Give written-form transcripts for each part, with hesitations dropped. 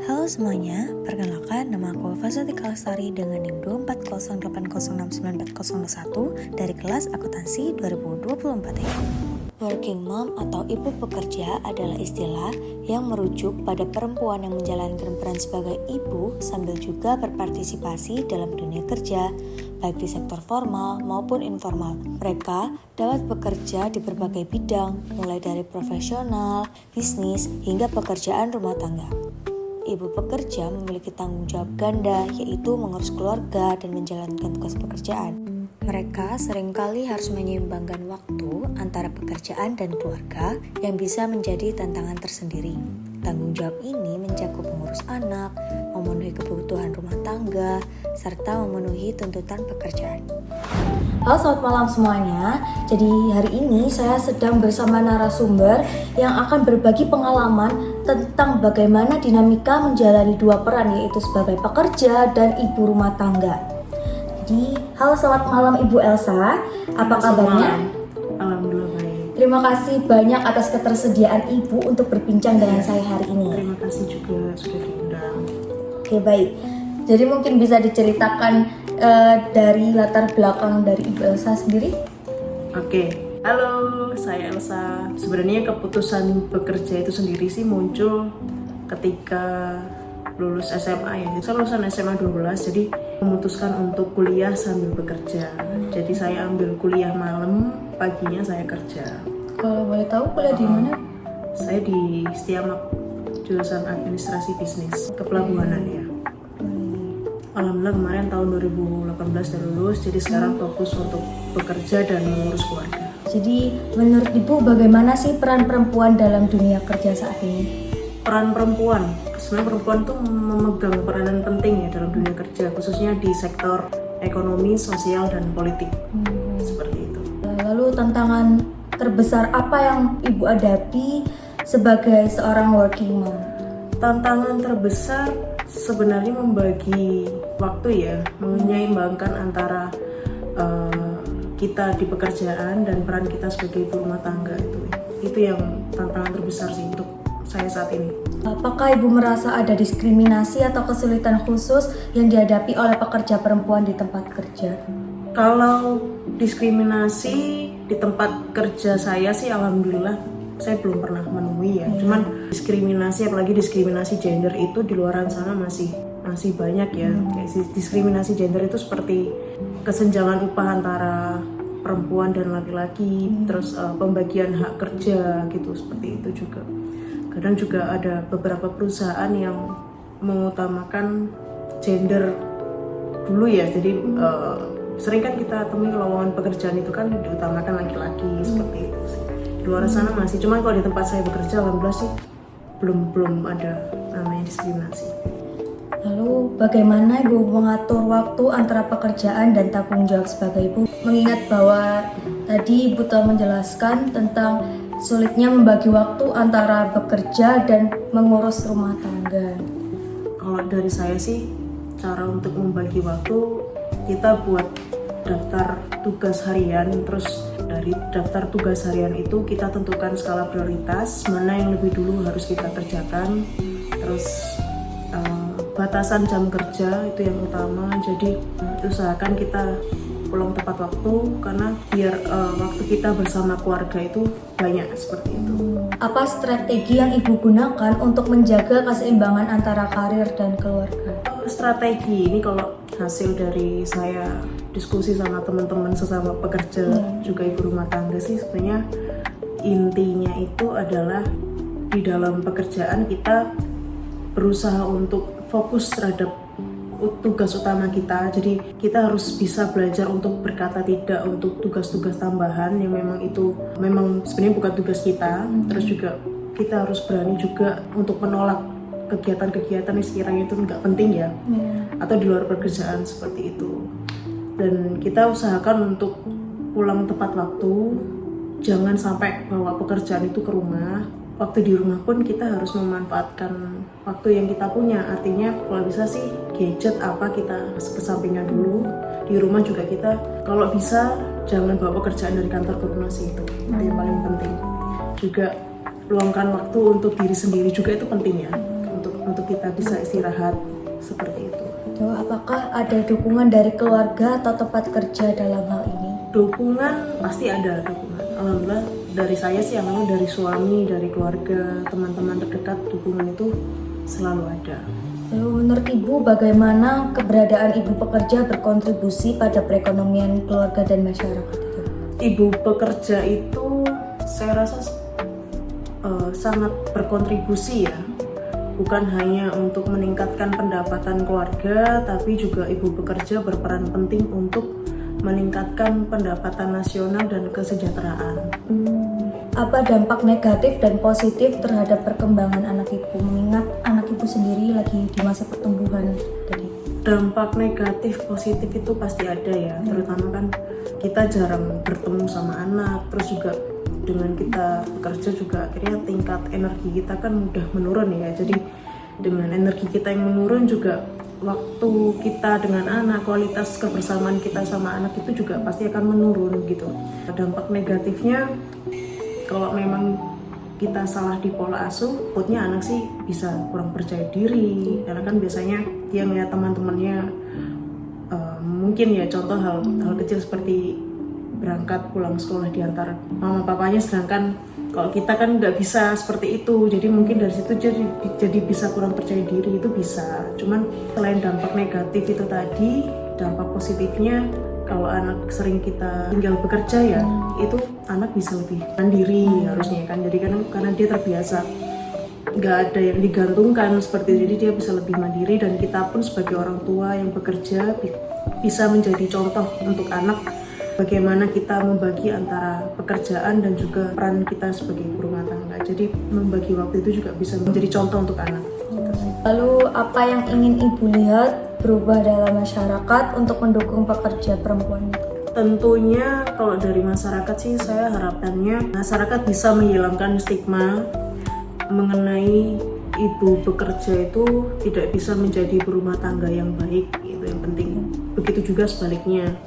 Halo semuanya, perkenalkan nama aku Fasyatika Lestari dengan NIM 24080694001 dari kelas akuntansi 2024 ya. Working mom atau ibu pekerja adalah istilah yang merujuk pada perempuan yang menjalankan peran sebagai ibu sambil juga berpartisipasi dalam dunia kerja, baik di sektor formal maupun informal. Mereka dapat bekerja di berbagai bidang, mulai dari profesional, bisnis, hingga pekerjaan rumah tangga. Ibu pekerja memiliki tanggung jawab ganda, yaitu mengurus keluarga dan menjalankan tugas pekerjaan. Mereka seringkali harus menyeimbangkan waktu antara pekerjaan dan keluarga yang bisa menjadi tantangan tersendiri. Tanggung jawab ini mencakup mengurus anak, memenuhi kebutuhan rumah tangga, serta memenuhi tuntutan pekerjaan. Halo selamat malam semuanya. Jadi hari ini saya sedang bersama narasumber yang akan berbagi pengalaman tentang bagaimana dinamika menjalani dua peran, yaitu sebagai pekerja dan ibu rumah tangga. Jadi, halo selamat malam Ibu Elsa, apa kabarnya? Alhamdulillah baik. Terima kasih banyak atas ketersediaan Ibu untuk berbincang dengan saya hari ini. Terima kasih juga sudah diundang. Oke baik, jadi mungkin bisa diceritakan dari latar belakang dari Ibu Elsa sendiri? Oke, halo saya Elsa. Sebenarnya keputusan bekerja itu sendiri sih muncul ketika lulus SMA ya. Saya lulusan SMA 12, jadi memutuskan untuk kuliah sambil bekerja. Jadi saya ambil kuliah malam, paginya saya kerja. Kalau boleh tahu kuliah di mana? Saya di Setiamak, jurusan administrasi bisnis, kepelabuhanan ya. Alhamdulillah kemarin tahun 2018 udah lulus, jadi sekarang fokus untuk bekerja dan mengurus keluarga. Jadi menurut Ibu bagaimana sih peran perempuan dalam dunia kerja saat ini? Peran perempuan, sebenarnya perempuan tuh memegang peranan penting ya dalam dunia kerja, khususnya di sektor ekonomi, sosial, dan politik. Seperti itu. Lalu tantangan terbesar apa yang Ibu hadapi sebagai seorang working mom? Tantangan terbesar sebenarnya membagi waktu ya, menyeimbangkan antara kita di pekerjaan dan peran kita sebagai ibu rumah tangga itu yang tantangan terbesar sih untuk saya saat ini. Apakah Ibu merasa ada diskriminasi atau kesulitan khusus yang dihadapi oleh pekerja perempuan di tempat kerja? Kalau diskriminasi di tempat kerja saya sih alhamdulillah saya belum pernah menemui ya. Cuman diskriminasi, apalagi diskriminasi gender itu di luaran sana masih banyak ya. Kayak diskriminasi gender itu seperti kesenjangan upah antara perempuan dan laki-laki, terus pembagian hak kerja gitu, seperti itu juga. Kadang juga ada beberapa perusahaan yang mengutamakan gender dulu ya. Jadi sering kan kita temui lowongan pekerjaan itu kan diutamakan laki-laki seperti itu sih. Di luar sana masih, cuman kalau di tempat saya bekerja alhamdulillah sih belum ada namanya diskriminasi. Lalu bagaimana Ibu mengatur waktu antara pekerjaan dan tanggung jawab sebagai ibu? Mengingat bahwa tadi Ibu telah menjelaskan tentang sulitnya membagi waktu antara bekerja dan mengurus rumah tangga. Kalau dari saya sih, cara untuk membagi waktu, kita buat daftar tugas harian, terus dari daftar tugas harian itu kita tentukan skala prioritas, mana yang lebih dulu harus kita kerjakan, terus batasan jam kerja itu yang utama. Jadi usahakan kita pulang tepat waktu, karena biar waktu kita bersama keluarga itu banyak, seperti itu. Apa strategi yang Ibu gunakan untuk menjaga keseimbangan antara karir dan keluarga? Strategi ini kalau hasil dari saya diskusi sama teman-teman sesama pekerja juga ibu rumah tangga sih, sebenarnya intinya itu adalah di dalam pekerjaan kita berusaha untuk fokus terhadap tugas utama kita. Jadi kita harus bisa belajar untuk berkata tidak untuk tugas-tugas tambahan yang memang sebenarnya bukan tugas kita. Terus juga kita harus berani juga untuk menolak kegiatan-kegiatan yang sekiranya itu nggak penting ya, atau di luar pekerjaan seperti itu. Dan kita usahakan untuk pulang tepat waktu, jangan sampai bawa pekerjaan itu ke rumah. Waktu di rumah pun kita harus memanfaatkan waktu yang kita punya. Artinya kalau bisa sih gadget apa kita kesampingkan dulu. Di rumah juga kita kalau bisa jangan bawa pekerjaan dari kantor ke rumah sih, itu yang paling penting. Juga luangkan waktu untuk diri sendiri juga itu penting ya, untuk kita bisa istirahat seperti itu. Apakah ada dukungan dari keluarga atau tempat kerja dalam hal ini? Dukungan pasti ada dukungan. Alhamdulillah dari saya sih, alhamdulillah dari suami, dari keluarga, teman-teman terdekat, dukungan itu selalu ada. Lalu menurut Ibu bagaimana keberadaan ibu pekerja berkontribusi pada perekonomian keluarga dan masyarakat itu? Ibu pekerja itu saya rasa sangat berkontribusi ya, bukan hanya untuk meningkatkan pendapatan keluarga, tapi juga ibu pekerja berperan penting untuk meningkatkan pendapatan nasional dan kesejahteraan. Apa dampak negatif dan positif terhadap perkembangan anak ibu, mengingat anak ibu sendiri lagi di masa pertumbuhan tadi? Dampak negatif positif itu pasti ada ya, terutama kan kita jarang bertemu sama anak, terus juga dengan kita bekerja juga akhirnya tingkat energi kita kan mudah menurun ya. Jadi dengan energi kita yang menurun juga waktu kita dengan anak, kualitas kebersamaan kita sama anak itu juga pasti akan menurun gitu. Dampak negatifnya kalau memang kita salah di pola asuh, takutnya anak sih bisa kurang percaya diri, karena kan biasanya dia ngeliat teman-temannya mungkin ya contoh hal kecil seperti berangkat pulang sekolah di antara mama papanya, sedangkan kalau kita kan nggak bisa seperti itu, jadi mungkin dari situ jadi bisa kurang percaya diri, itu bisa. Cuman selain dampak negatif itu tadi, dampak positifnya kalau anak sering kita tinggal bekerja ya, itu anak bisa lebih mandiri harusnya kan, jadi karena dia terbiasa nggak ada yang digantungkan seperti itu, jadi dia bisa lebih mandiri, dan kita pun sebagai orang tua yang bekerja bisa menjadi contoh untuk anak bagaimana kita membagi antara pekerjaan dan juga peran kita sebagai ibu rumah tangga. Jadi membagi waktu itu juga bisa menjadi contoh untuk anak. Lalu apa yang ingin Ibu lihat berubah dalam masyarakat untuk mendukung pekerja perempuan? Tentunya kalau dari masyarakat sih saya harapannya masyarakat bisa menghilangkan stigma mengenai ibu bekerja itu tidak bisa menjadi ibu rumah tangga yang baik, itu yang penting. Begitu juga sebaliknya,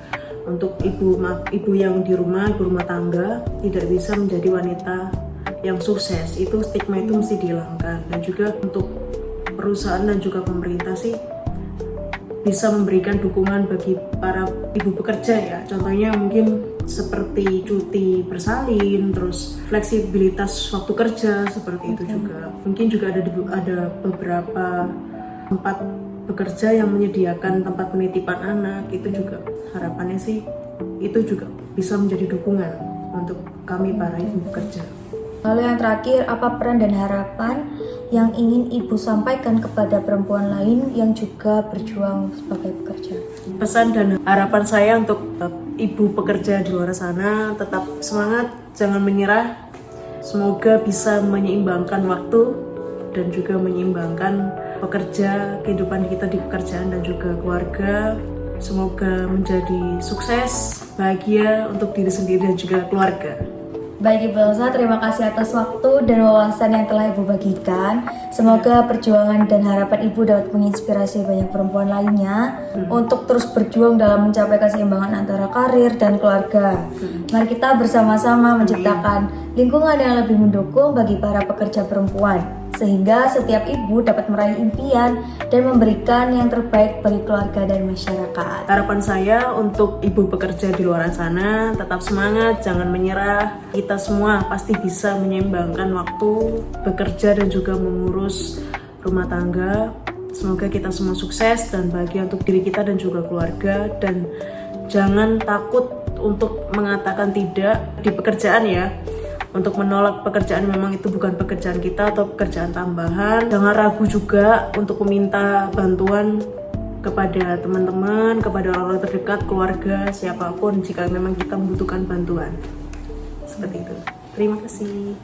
untuk ibu yang di rumah, ibu rumah tangga tidak bisa menjadi wanita yang sukses, itu stigma itu mesti dihilangkan. Dan juga untuk perusahaan dan juga pemerintah sih bisa memberikan dukungan bagi para ibu bekerja ya, contohnya mungkin seperti cuti bersalin, terus fleksibilitas waktu kerja seperti itu juga. Mungkin juga ada beberapa tempat bekerja yang menyediakan tempat penitipan anak, itu juga harapannya sih itu juga bisa menjadi dukungan untuk kami para ibu bekerja. Lalu yang terakhir, apa peran dan harapan yang ingin Ibu sampaikan kepada perempuan lain yang juga berjuang sebagai pekerja? Pesan dan harapan saya untuk ibu pekerja di luar sana, tetap semangat, jangan menyerah. Semoga bisa menyeimbangkan waktu dan juga menyeimbangkan pekerja, kehidupan kita di pekerjaan dan juga keluarga. Semoga menjadi sukses, bahagia untuk diri sendiri dan juga keluarga. Baik Ibu Elsa, terima kasih atas waktu dan wawasan yang telah Ibu bagikan. Semoga perjuangan dan harapan Ibu dapat menginspirasi banyak perempuan lainnya untuk terus berjuang dalam mencapai keseimbangan antara karir dan keluarga. Mari kita bersama-sama menciptakan lingkungan yang lebih mendukung bagi para pekerja perempuan, sehingga setiap ibu dapat meraih impian dan memberikan yang terbaik bagi keluarga dan masyarakat. Harapan saya untuk ibu pekerja di luar sana, tetap semangat, jangan menyerah. Kita semua pasti bisa menyeimbangkan waktu bekerja dan juga mengurus rumah tangga. Semoga kita semua sukses dan bahagia untuk diri kita dan juga keluarga, dan jangan takut untuk mengatakan tidak di pekerjaan ya. Untuk menolak pekerjaan memang itu bukan pekerjaan kita atau pekerjaan tambahan. Jangan ragu juga untuk meminta bantuan kepada teman-teman, kepada orang-orang terdekat, keluarga, siapapun jika memang kita membutuhkan bantuan. Seperti itu. Terima kasih.